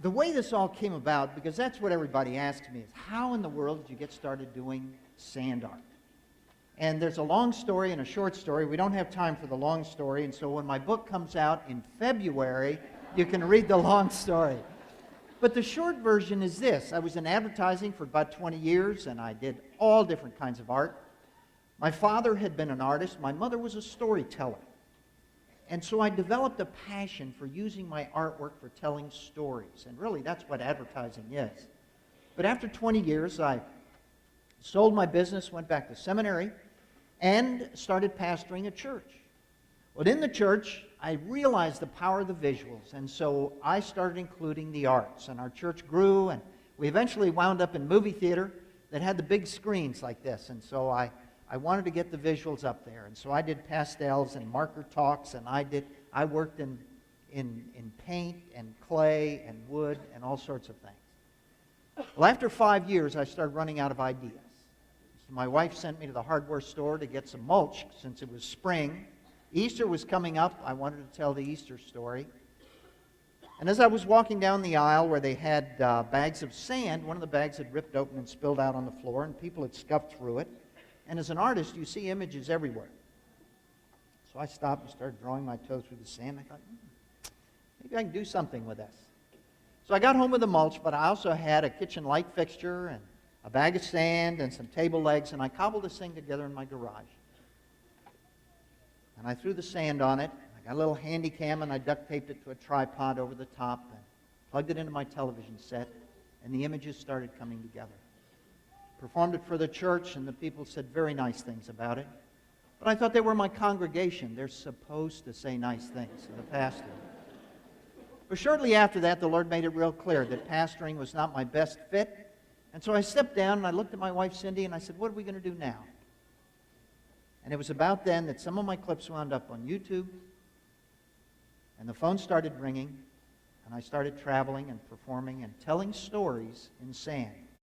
The way this all came about, because that's what everybody asks me, is how in the world did you get started doing sand art? And there's a long story and a short story. We don't have time for the long story, and so when my book comes out in February, you can read the long story. But the short version is this. I was in advertising for about 20 years, and I did all different kinds of art. My father had been an artist. My mother was a storyteller. And so I developed a passion for using my artwork for telling stories. And really, that's what advertising is. But after 20 years, I sold my business, went back to seminary, and started pastoring a church. Well, in the church, I realized the power of the visuals, and so I started including the arts. And our church grew, and we eventually wound up in movie theater that had the big screens like this. And so I wanted to get the visuals up there. And so I did pastels and marker talks, and I worked in paint and clay and wood and all sorts of things. Well, after 5 years, I started running out of ideas. So my wife sent me to the hardware store to get some mulch since it was spring. Easter was coming up. I wanted to tell the Easter story. And as I was walking down the aisle where they had bags of sand, one of the bags had ripped open and spilled out on the floor, and people had scuffed through it. And as an artist, you see images everywhere. So I stopped and started drawing my toe through the sand. I thought, maybe I can do something with this. So I got home with the mulch, but I also had a kitchen light fixture and a bag of sand and some table legs, and I cobbled this thing together in my garage. And I threw the sand on it. I got a little handy cam, and I duct taped it to a tripod over the top and plugged it into my television set, and the images started coming together. Performed it for the church, and the people said very nice things about it. But I thought they were my congregation. They're supposed to say nice things to the pastor. But shortly after that, the Lord made it real clear that pastoring was not my best fit. And so I stepped down, and I looked at my wife, Cindy, and I said, what are we going to do now? And it was about then that some of my clips wound up on YouTube, and the phone started ringing, and I started traveling and performing and telling stories in sand.